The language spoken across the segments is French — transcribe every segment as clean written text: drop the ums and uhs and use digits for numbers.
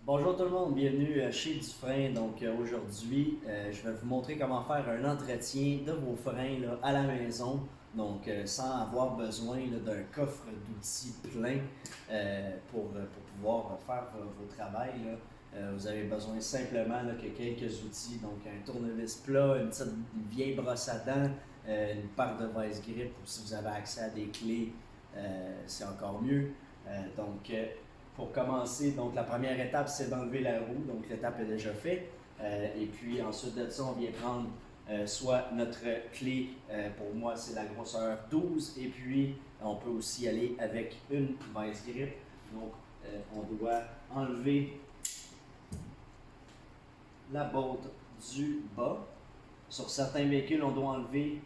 Bonjour tout le monde, bienvenue chez Dufresne. Aujourd'hui, je vais vous montrer comment faire un entretien de vos freins là, à la maison. Sans avoir besoin là, d'un coffre d'outils plein pour pouvoir faire vos travails. Vous avez besoin simplement là, que quelques outils, donc un tournevis plat, une vieille brosse à dents, une paire de vice-grip ou si vous avez accès à des clés, c'est encore mieux. Pour commencer, donc la première étape, c'est d'enlever la roue. Donc l'étape est déjà faite. Et puis ensuite de ça, on vient prendre soit notre clé, pour moi c'est la grosseur 12, et puis on peut aussi aller avec une vice grip. Donc on doit enlever la botte du bas. Sur certains véhicules, on doit enlever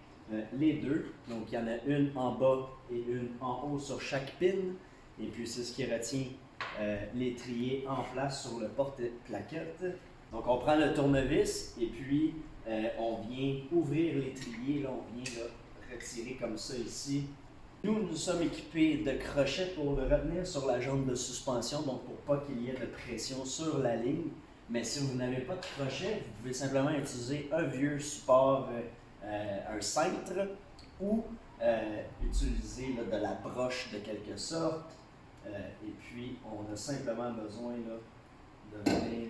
les deux. Donc il y en a une en bas et une en haut sur chaque pin. Et puis c'est ce qui retient l'étrier en place sur le porte-plaquette. Donc on prend le tournevis et puis on vient ouvrir l'étrier, là, on vient là, retirer comme ça ici. Nous sommes équipés de crochets pour le retenir sur la jambe de suspension, donc pour pas qu'il y ait de pression sur la ligne. Mais si vous n'avez pas de crochet, vous pouvez simplement utiliser un vieux support, un cintre, ou utiliser là, de la broche de quelque sorte. Et puis, on a simplement besoin là, de venir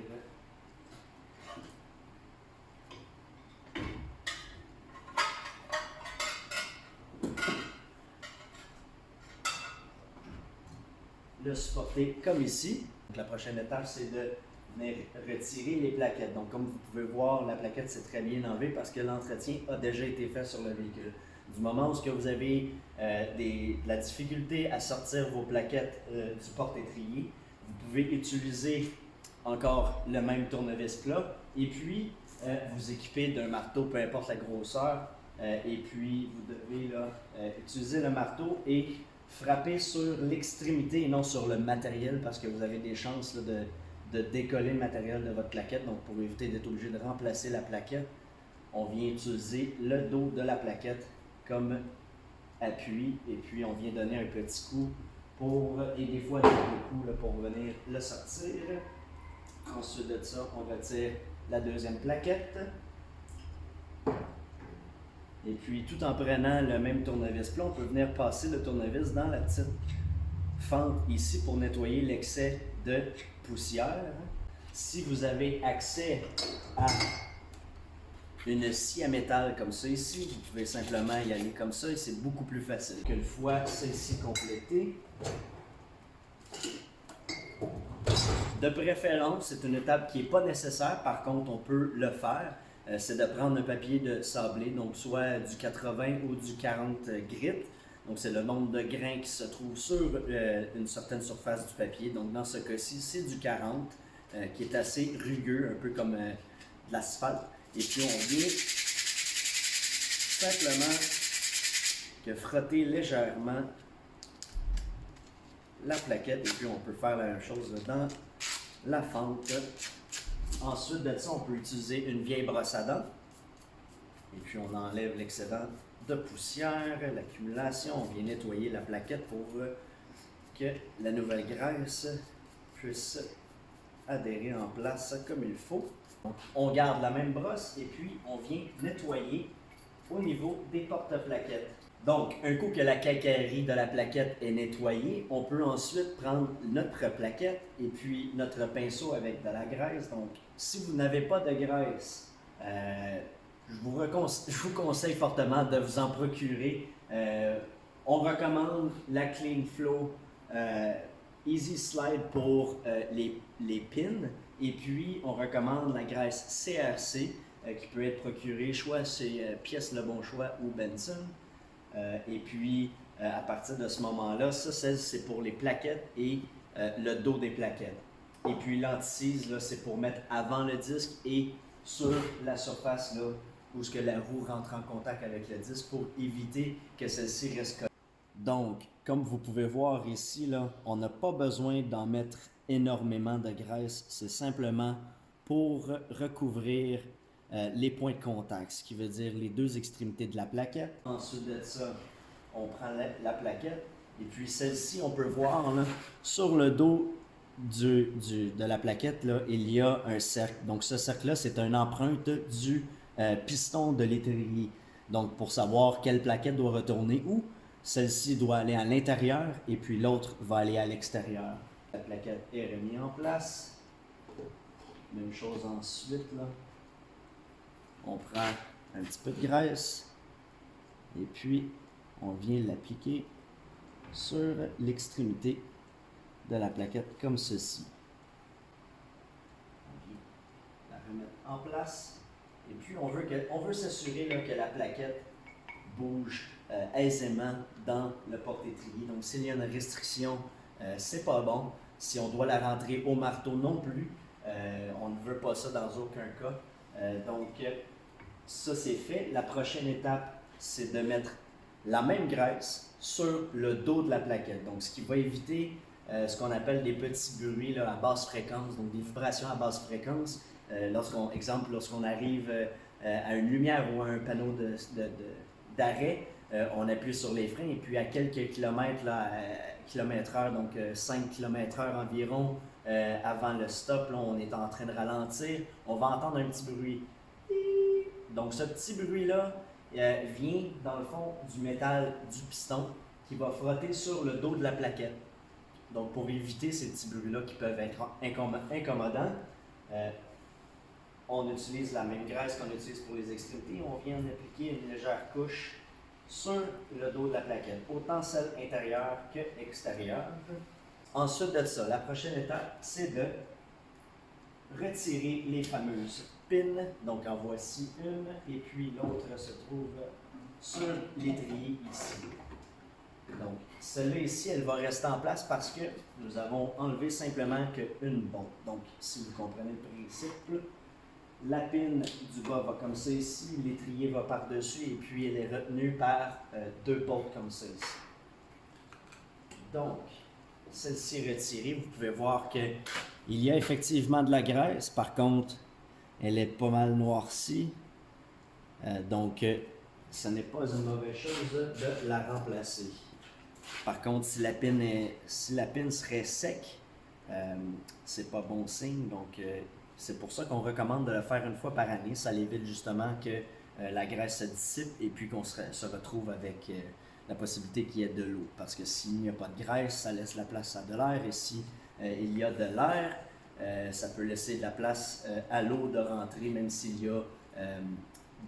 le supporter comme ici. Donc, la prochaine étape, c'est de venir retirer les plaquettes. Donc, comme vous pouvez voir, la plaquette s'est très bien enlevée parce que l'entretien a déjà été fait sur le véhicule. Du moment où vous avez de la difficulté à sortir vos plaquettes du porte-étrier, vous pouvez utiliser encore le même tournevis plat et puis vous équiper d'un marteau, peu importe la grosseur, et puis vous devez là, utiliser le marteau et frapper sur l'extrémité et non sur le matériel parce que vous avez des chances là, de décoller le matériel de votre plaquette. Donc pour éviter d'être obligé de remplacer la plaquette, on vient utiliser le dos de la plaquette comme appui et puis on vient donner un petit coup et des fois des coups là, pour venir le sortir. Ensuite de ça, on retire la deuxième plaquette. Et puis tout en prenant le même tournevis plat, on peut venir passer le tournevis dans la petite fente ici pour nettoyer l'excès de poussière. Si vous avez accès à une scie à métal comme ça ici, vous pouvez simplement y aller comme ça et c'est beaucoup plus facile. Une fois celle-ci complétée, de préférence, c'est une étape qui n'est pas nécessaire, par contre on peut le faire, c'est de prendre un papier de sablé, donc soit du 80 ou du 40 grit. Donc c'est le nombre de grains qui se trouve sur une certaine surface du papier. Donc dans ce cas-ci, c'est du 40 qui est assez rugueux, un peu comme de l'asphalte. Et puis on vient simplement que frotter légèrement la plaquette et puis on peut faire la même chose dans la fente. Ensuite de ça, on peut utiliser une vieille brosse à dents et puis on enlève l'excédent de poussière, l'accumulation, on vient nettoyer la plaquette pour que la nouvelle graisse puisse adhérer en place comme il faut. Donc, on garde la même brosse et puis on vient nettoyer au niveau des porte-plaquettes. Donc, un coup que la cacaillerie de la plaquette est nettoyée, on peut ensuite prendre notre plaquette et puis notre pinceau avec de la graisse. Donc, si vous n'avez pas de graisse, je vous conseille fortement de vous en procurer. On recommande la Clean Flow Easy Slide pour les pins. Et puis, on recommande la graisse CRC qui peut être procurée soit chez Pièces Le Bon Choix ou Benson. Et puis, à partir de ce moment-là, ça c'est pour les plaquettes et le dos des plaquettes. Et puis, l'anti-seize, c'est pour mettre avant le disque et sur la surface là, où ce que la roue rentre en contact avec le disque pour éviter que celle-ci reste collée. Donc, comme vous pouvez voir ici, là, on n'a pas besoin d'en mettre énormément de graisse. C'est simplement pour recouvrir les points de contact, ce qui veut dire les deux extrémités de la plaquette. Ensuite de ça, on prend la plaquette et puis celle-ci, on peut voir là, sur le dos de la plaquette, là, il y a un cercle. Donc ce cercle-là, c'est une empreinte du piston de l'étrier. Donc pour savoir quelle plaquette doit retourner où, celle-ci doit aller à l'intérieur et puis l'autre va aller à l'extérieur. La plaquette est remise en place. Même chose ensuite, là. On prend un petit peu de graisse et puis on vient l'appliquer sur l'extrémité de la plaquette comme ceci. On vient la remettre en place et puis on veut s'assurer là, que la plaquette bouge aisément dans le porte-étrier. Donc s'il y a une restriction, c'est pas bon. Si on doit la rentrer au marteau non plus, on ne veut pas ça dans aucun cas. Donc ça c'est fait. La prochaine étape, c'est de mettre la même graisse sur le dos de la plaquette. Donc ce qui va éviter ce qu'on appelle des petits bruits là, à basse fréquence, donc des vibrations à basse fréquence. Lorsqu'on arrive à une lumière ou à un panneau d'arrêt, on appuie sur les freins et puis à quelques kilomètres, là, km/h, donc 5 km/h environ, avant le stop, là, on est en train de ralentir, on va entendre un petit bruit. Donc ce petit bruit-là vient dans le fond du métal du piston qui va frotter sur le dos de la plaquette. Donc pour éviter ces petits bruits-là qui peuvent être incommodants, on utilise la même graisse qu'on utilise pour les extrémités. On vient d'appliquer une légère couche sur le dos de la plaquette, autant celle intérieure que extérieure. Ensuite de ça, la prochaine étape, c'est de retirer les fameuses pins. Donc en voici une, et puis l'autre se trouve sur l'étrier ici. Donc celle-là ici, elle va rester en place parce que nous avons enlevé simplement qu'une botte. Donc si vous comprenez le principe, la pin du bas va comme ça ici, l'étrier va par-dessus et puis elle est retenue par deux bolts comme ça ici. Donc, celle-ci retirée, vous pouvez voir qu'il y a effectivement de la graisse. Par contre, elle est pas mal noircie. Donc, ce n'est pas une mauvaise chose de la remplacer. Par contre, si la pin serait sec, c'est pas bon signe. Donc, c'est pour ça qu'on recommande de le faire une fois par année. Ça évite justement que la graisse se dissipe et puis qu'on se retrouve avec la possibilité qu'il y ait de l'eau. Parce que s'il n'y a pas de graisse, ça laisse la place à de l'air. Et si il y a de l'air, ça peut laisser de la place à l'eau de rentrer, même s'il y a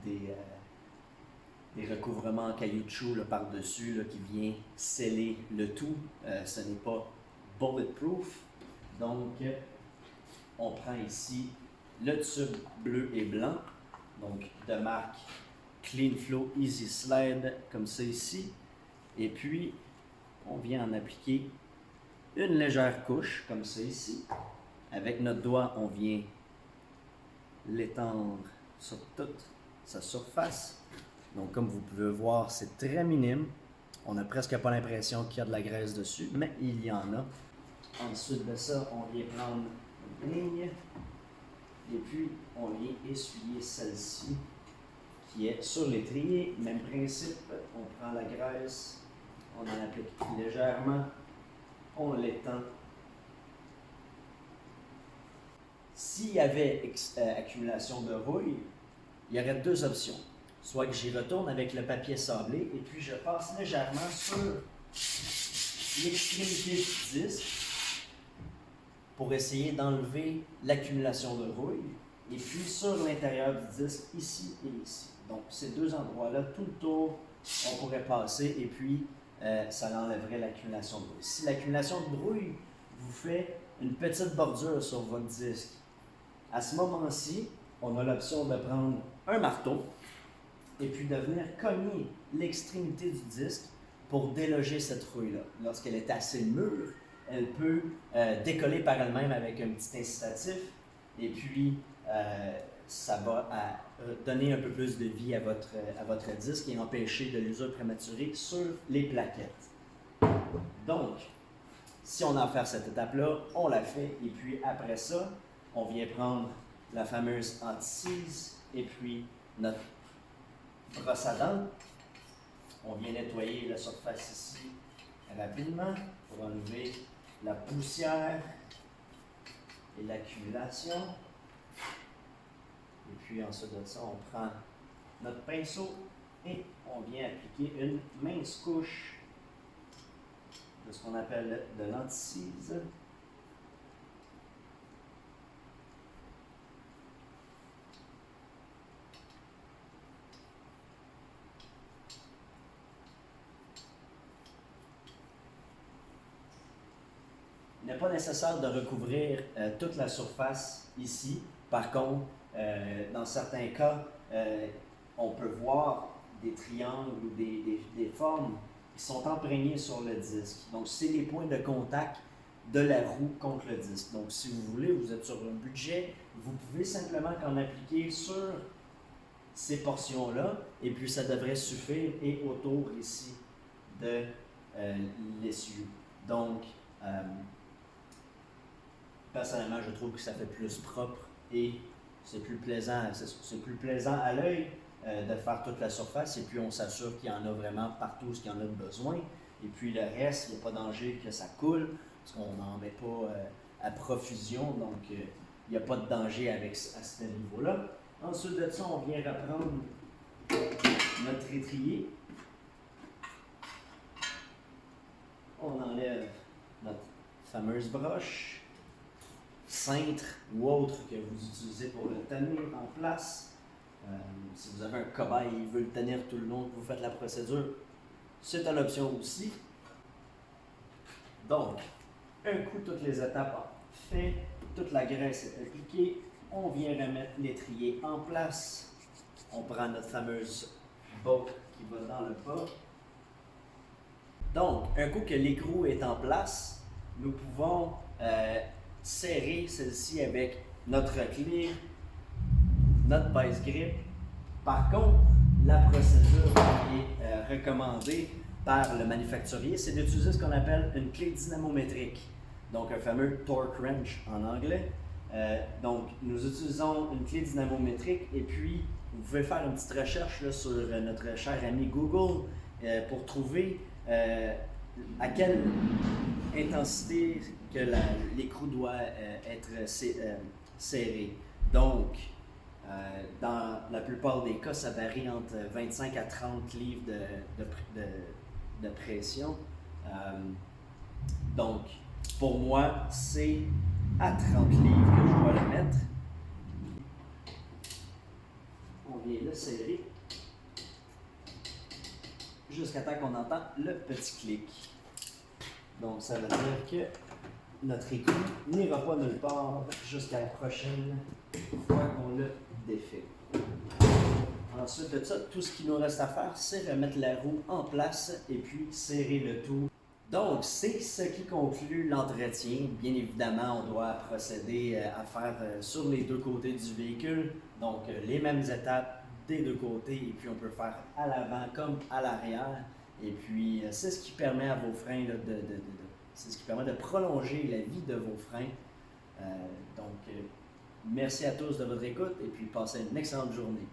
des recouvrements en caoutchouc là, par-dessus là, qui vient sceller le tout. Ce n'est pas bulletproof. Donc, on prend ici le tube bleu et blanc, donc de marque Clean Flow Easy Slide, comme ça ici. Et puis, on vient en appliquer une légère couche, comme ça ici. Avec notre doigt, on vient l'étendre sur toute sa surface. Donc, comme vous pouvez voir, c'est très minime. On n'a presque pas l'impression qu'il y a de la graisse dessus, mais il y en a. Ensuite de ça, on vient prendre une ligne et puis on vient essuyer celle-ci qui est sur l'étrier. Même principe, on prend la graisse, on en applique légèrement, on l'étend. S'il y avait accumulation de rouille, il y aurait deux options. Soit que j'y retourne avec le papier sablé et puis je passe légèrement sur l'extrémité du disque pour essayer d'enlever l'accumulation de rouille et puis sur l'intérieur du disque, ici et ici. Donc ces deux endroits-là, tout le tour, on pourrait passer et puis ça enlèverait l'accumulation de brouille. Si l'accumulation de brouille vous fait une petite bordure sur votre disque, à ce moment-ci, on a l'option de prendre un marteau et puis de venir cogner l'extrémité du disque pour déloger cette rouille-là. Lorsqu'elle est assez mûre, elle peut décoller par elle-même avec un petit incitatif et puis ça va donner un peu plus de vie à votre disque et empêcher de l'usure prématurée sur les plaquettes. Donc, si on a à faire cette étape-là, on la fait et puis après ça, on vient prendre la fameuse anti-seize et puis notre brosse à dents. On vient nettoyer la surface ici rapidement pour enlever la poussière et l'accumulation. Et puis ensuite de ça, on prend notre pinceau et on vient appliquer une mince couche de ce qu'on appelle de l'anticise. Il n'est pas nécessaire de recouvrir toute la surface ici. Par contre, dans certains cas, on peut voir des triangles ou des formes qui sont imprégnées sur le disque. Donc, c'est les points de contact de la roue contre le disque. Donc, si vous voulez, vous êtes sur un budget, vous pouvez simplement qu'en appliquer sur ces portions-là, et puis ça devrait suffire, et autour ici de l'essieu. Donc, personnellement, je trouve que ça fait plus propre et c'est plus plaisant à l'œil de faire toute la surface, et puis on s'assure qu'il y en a vraiment partout où il y en a besoin. Et puis le reste, il n'y a pas danger que ça coule, parce qu'on n'en met pas à profusion, donc il n'y a pas de danger à ce niveau-là. Ensuite de ça, on vient reprendre notre étrier. On enlève notre fameuse broche, cintre ou autre que vous utilisez pour le tenir en place. Si vous avez un cobaye et il veut le tenir tout le long que vous faites la procédure, c'est une option aussi. Donc, un coup toutes les étapes faites, toute la graisse est appliquée, on vient remettre l'étrier en place. On prend notre fameuse botte qui va dans le bas. Donc, un coup que l'écrou est en place, nous pouvons serrer celle-ci avec notre clé, notre vice-grip. Par contre, la procédure qui est recommandée par le manufacturier, c'est d'utiliser ce qu'on appelle une clé dynamométrique, donc un fameux torque wrench en anglais. Donc, nous utilisons une clé dynamométrique, et puis vous pouvez faire une petite recherche là, sur notre cher ami Google pour trouver à quelle intensité que l'écrou doit être serré. Donc, dans la plupart des cas, ça varie entre 25 à 30 livres de pression. Donc, pour moi, c'est à 30 livres que je dois le mettre. On vient le serrer jusqu'à temps qu'on entend le petit clic. Donc, ça veut dire que notre écrou n'ira pas nulle part jusqu'à la prochaine fois qu'on le défait. Ensuite de ça, tout ce qu'il nous reste à faire, c'est remettre la roue en place et puis serrer le tout. Donc, c'est ce qui conclut l'entretien. Bien évidemment, on doit procéder à faire sur les deux côtés du véhicule. Donc, les mêmes étapes des deux côtés, et puis on peut faire à l'avant comme à l'arrière. Et puis, c'est ce qui permet à vos freins c'est ce qui permet de prolonger la vie de vos freins. Merci à tous de votre écoute, et puis passez une excellente journée.